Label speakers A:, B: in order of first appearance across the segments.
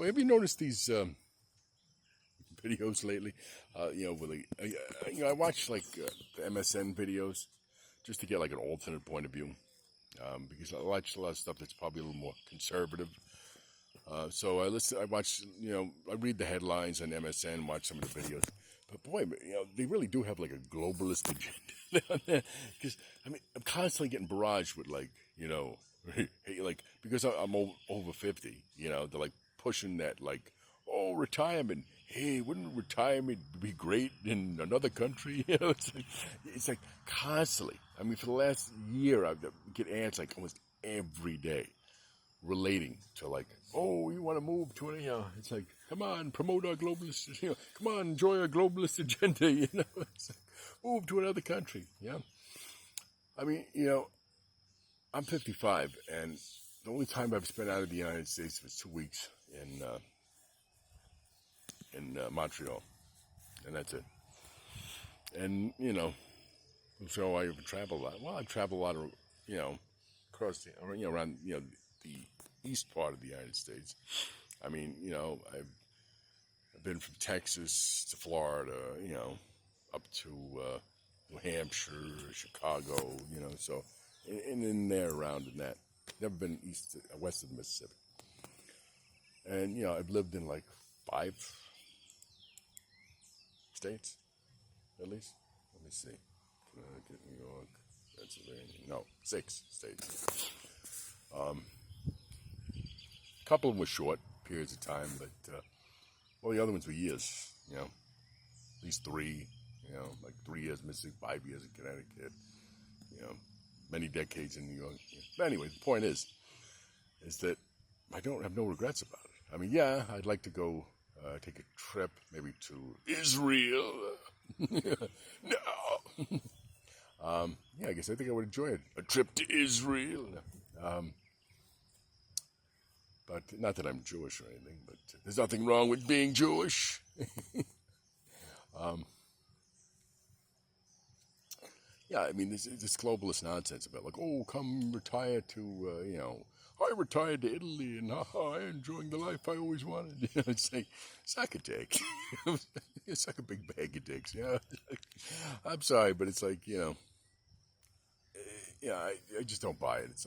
A: Well, have you noticed these videos lately? With I watch like the MSN videos just to get like an alternate point of view. Because I watch a lot of stuff that's probably a little more conservative. So I watch, I read the headlines on MSN, watch some of the videos. But boy, they really do have like a globalist agenda on there. Because I'm constantly getting barraged with like, hey, like because I'm over 50, they're like pushing that like, oh, retirement. Hey, wouldn't retirement be great in another country? It's like constantly. For the last year, I get ads like almost every day relating to like, oh, you want to move to it's like, come on, promote our globalist, come on, enjoy our globalist agenda, it's like, move to another country, yeah. I mean, I'm 55, and the only time I've spent out of the United States was 2 weeks in Montreal, and that's it. And so I even travel a lot. Well, I travel a lot, across around the east part of the United States. I've been from Texas to Florida, up to New Hampshire, Chicago, so and in there around in that. Never been west of the Mississippi. And I've lived in like 5 states, at least. Let me see. Connecticut, New York, Pennsylvania. No, 6 states. A couple of them were short periods of time, but the other ones were years. At least 3. Like 3 years Mississippi, 5 years in Connecticut. Many decades in New York. But anyway, the point is that I don't have no regrets about it. Yeah, I'd like to go take a trip, maybe to Israel. No. Yeah, I guess I think I would enjoy it. A trip to Israel. But not that I'm Jewish or anything, but there's nothing wrong with being Jewish. Yeah, this globalist nonsense about like, oh, come retire to, I retired to Italy and I'm enjoying the life I always wanted. It's like, suck a dick. Suck a big bag of dicks. I'm sorry, but it's like, I just don't buy it. It's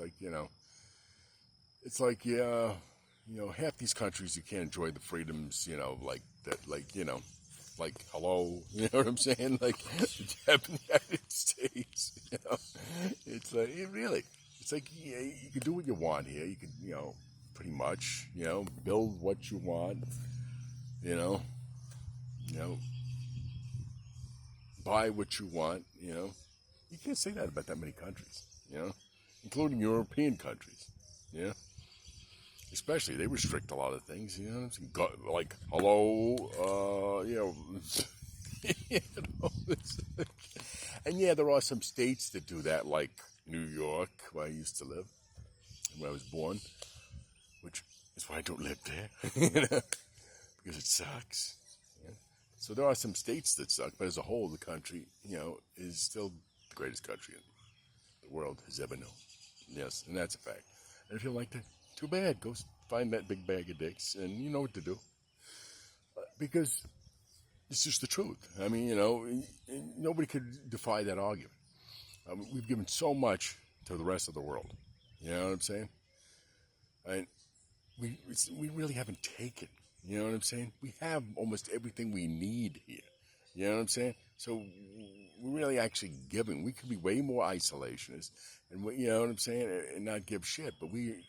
A: like, half these countries you can't enjoy the freedoms, like that, like hello, you know what I'm saying? Like the United States, it's like it's like you can do what you want here. You can, pretty much, build what you want, you know, buy what you want, You can't say that about that many countries, including European countries, Especially, they restrict a lot of things, like, hello, and yeah, there are some states that do that, like New York, where I used to live, and where I was born, which is why I don't live there, because it sucks. So there are some states that suck, but as a whole, the country, is still the greatest country the world has ever known. Yes, and that's a fact. And if you like that, too bad. Go find that big bag of dicks, and you know what to do. Because it's just the truth. Nobody could defy that argument. We've given so much to the rest of the world. You know what I'm saying? And we really haven't taken. You know what I'm saying? We have almost everything we need here. You know what I'm saying? So we're really actually giving. We could be way more isolationist, and you know what I'm saying, and not give shit. But we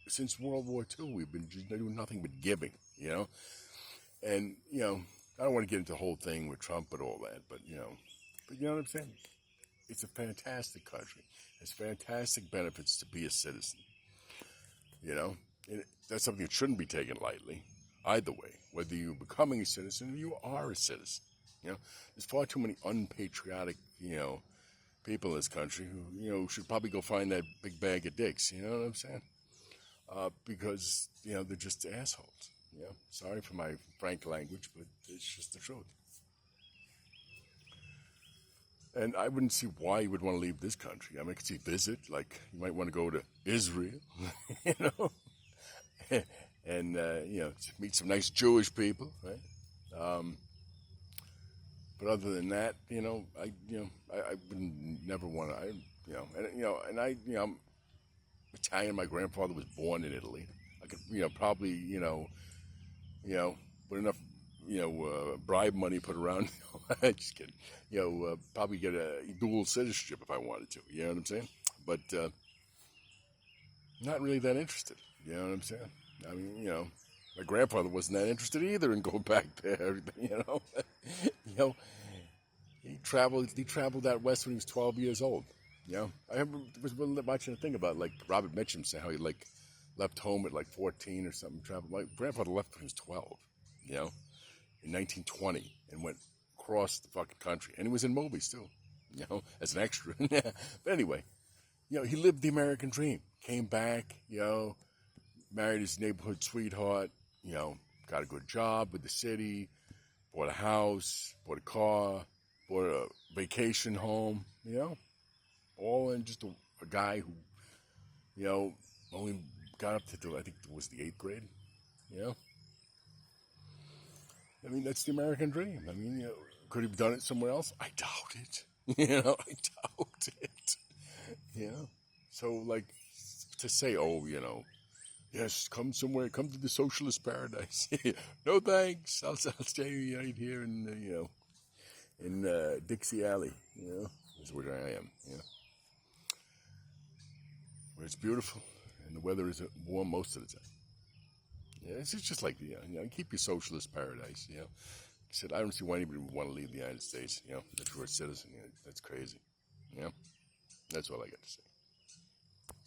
A: since World War II, we've been just doing nothing but giving. And I don't want to get into the whole thing with Trump and all that, but you know what I'm saying? It's a fantastic country. It's fantastic benefits to be a citizen. And that's something that shouldn't be taken lightly. Either way, whether you're becoming a citizen or you are a citizen. There's far too many unpatriotic, people in this country who, should probably go find that big bag of dicks. You know what I'm saying? Because, they're just assholes. Sorry for my frank language, but it's just the truth. And I wouldn't see why you would want to leave this country. I could see visit, like you might want to go to Israel, and meet some nice Jewish people, right? Um, but other than that, I would never want to. I'm Italian. My grandfather was born in Italy. I could, probably, with enough, bribe money put around. Just kidding. Probably get a dual citizenship if I wanted to. You know what I'm saying? But not really that interested. You know what I'm saying? I mean, my grandfather wasn't that interested either in going back there. You know, he traveled out west when he was 12 years old. I was watching a thing about like Robert Mitchum saying how he like left home at like 14 or something. Traveled. My grandfather left when he was 12. In 1920, and went across the fucking country, and he was in movies too. As an extra. But anyway, he lived the American dream. Came back, married his neighborhood sweetheart, got a good job with the city, bought a house, bought a car, bought a vacation home, all in just a guy who, only got up to, I think it was the 8th grade, I mean, that's the American dream. I mean, could he have done it somewhere else? I doubt it. I doubt it. So, like, to say, oh, yes, come somewhere, come to the socialist paradise. No thanks. I'll stay right here in Dixie Alley. Is where I am. Where it's beautiful and the weather is warm most of the time. It's just like keep your socialist paradise. I said I don't see why anybody would want to leave the United States. If you're a citizen, that's crazy. That's all I got to say.